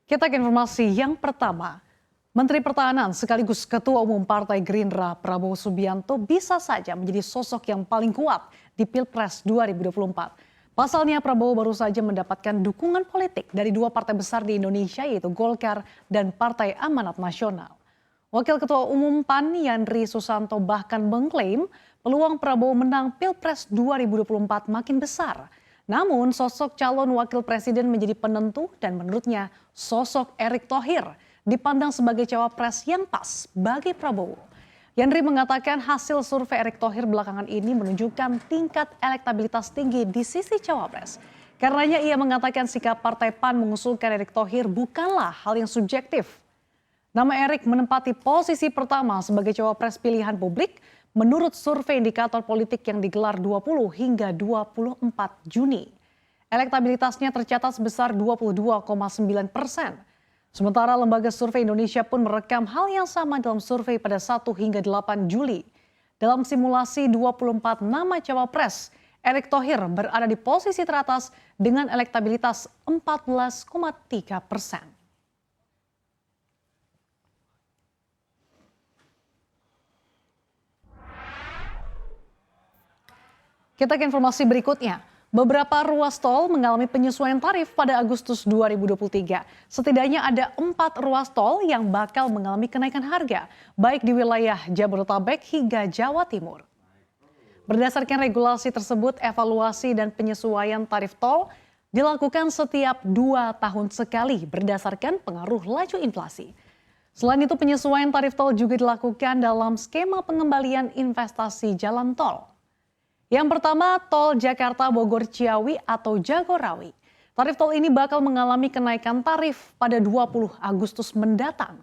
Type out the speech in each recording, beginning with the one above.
Kita ke informasi yang pertama. Menteri Pertahanan sekaligus Ketua Umum Partai Gerindra Prabowo Subianto bisa saja menjadi sosok yang paling kuat di Pilpres 2024. Pasalnya Prabowo baru saja mendapatkan dukungan politik dari dua partai besar di Indonesia yaitu Golkar dan Partai Amanat Nasional. Wakil Ketua Umum PAN Yandri Susanto bahkan mengklaim peluang Prabowo menang Pilpres 2024 makin besar. Namun sosok calon wakil presiden menjadi penentu dan menurutnya sosok Erick Thohir dipandang sebagai cawapres yang pas bagi Prabowo. Yandri mengatakan hasil survei Erick Thohir belakangan ini menunjukkan tingkat elektabilitas tinggi di sisi cawapres. Karenanya ia mengatakan sikap Partai PAN mengusulkan Erick Thohir bukanlah hal yang subjektif. Nama Erick menempati posisi pertama sebagai cawapres pilihan publik menurut survei indikator politik yang digelar 20 hingga 24 Juni. Elektabilitasnya tercatat sebesar 22,9%. Sementara Lembaga Survei Indonesia pun merekam hal yang sama dalam survei pada 1 hingga 8 Juli. Dalam simulasi 24 nama cawapres, Erick Thohir berada di posisi teratas dengan elektabilitas 14,3%. Kita ke informasi berikutnya. Beberapa ruas tol mengalami penyesuaian tarif pada Agustus 2023. Setidaknya ada 4 ruas tol yang bakal mengalami kenaikan harga, baik di wilayah Jabodetabek hingga Jawa Timur. Berdasarkan regulasi tersebut, evaluasi dan penyesuaian tarif tol dilakukan setiap 2 tahun sekali berdasarkan pengaruh laju inflasi. Selain itu, penyesuaian tarif tol juga dilakukan dalam skema pengembalian investasi jalan tol. Yang pertama, tol Jakarta-Bogor-Ciawi atau Jagorawi. Tarif tol ini bakal mengalami kenaikan tarif pada 20 Agustus mendatang.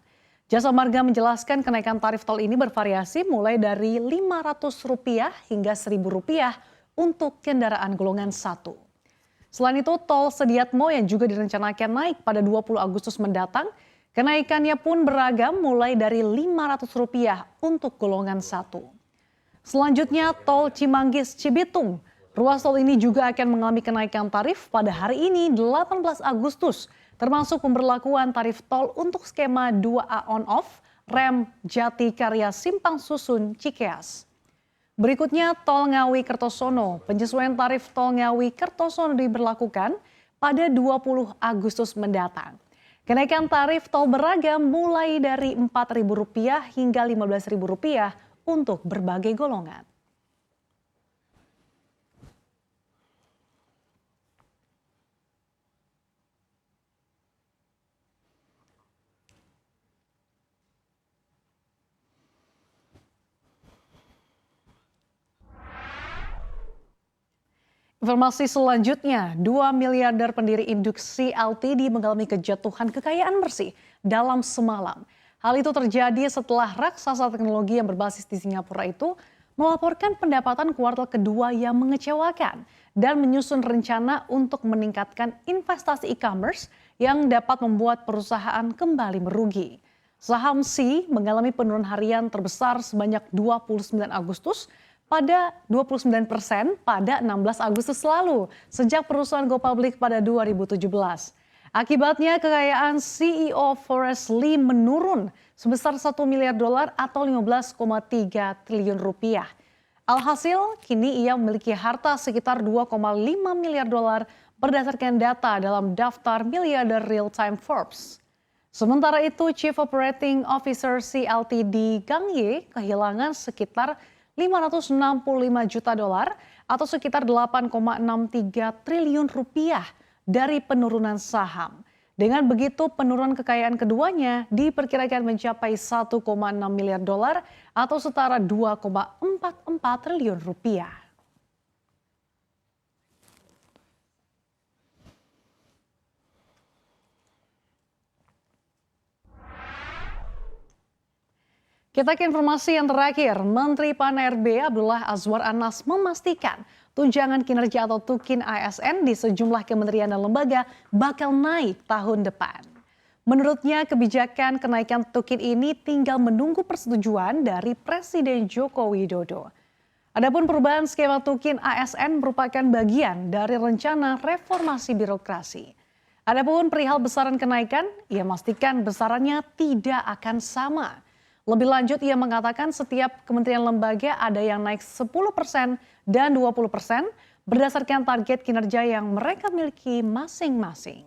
Jasa Marga menjelaskan kenaikan tarif tol ini bervariasi mulai dari Rp500 hingga Rp1.000 untuk kendaraan golongan 1. Selain itu, tol Sediatmo yang juga direncanakan naik pada 20 Agustus mendatang, kenaikannya pun beragam mulai dari Rp500 untuk golongan 1. Selanjutnya, tol Cimanggis-Cibitung. Ruas tol ini juga akan mengalami kenaikan tarif pada hari ini 18 Agustus, termasuk pemberlakuan tarif tol untuk skema 2A on-off, rem Jati Karya Simpang Susun Cikeas. Berikutnya, tol Ngawi-Kertosono. Penyesuaian tarif tol Ngawi-Kertosono diberlakukan pada 20 Agustus mendatang. Kenaikan tarif tol beragam mulai dari Rp4.000 hingga Rp15.000 untuk berbagai golongan. Informasi selanjutnya, 2 miliarder pendiri Induksi Ltd mengalami kejatuhan kekayaan bersih dalam semalam. Hal itu terjadi setelah raksasa teknologi yang berbasis di Singapura itu melaporkan pendapatan kuartal kedua yang mengecewakan dan menyusun rencana untuk meningkatkan investasi e-commerce yang dapat membuat perusahaan kembali merugi. Saham SEA mengalami penurunan harian terbesar sebanyak 29 Agustus pada 29% pada 16 Agustus lalu sejak perusahaan go public pada 2017. Akibatnya kekayaan CEO Forrest Li menurun sebesar $1 miliar atau 15,3 triliun rupiah. Alhasil kini ia memiliki harta sekitar $2,5 miliar berdasarkan data dalam daftar miliarder real-time Forbes. Sementara itu Chief Operating Officer CLTD Gang Ye kehilangan sekitar $565 juta atau sekitar 8,63 triliun rupiah dari penurunan saham. Dengan begitu penurunan kekayaan keduanya diperkirakan mencapai $1,6 miliar atau setara 2,44 triliun rupiah. Kita ke informasi yang terakhir, Menteri PAN-RB Abdullah Azwar Anas memastikan tunjangan kinerja atau TUKIN ASN di sejumlah kementerian dan lembaga bakal naik tahun depan. Menurutnya kebijakan kenaikan TUKIN ini tinggal menunggu persetujuan dari Presiden Joko Widodo. Adapun perubahan skema TUKIN ASN merupakan bagian dari rencana reformasi birokrasi. Adapun perihal besaran kenaikan, ia memastikan besarannya tidak akan sama. Lebih lanjut, ia mengatakan setiap kementerian lembaga ada yang naik 10% dan 20% berdasarkan target kinerja yang mereka miliki masing-masing.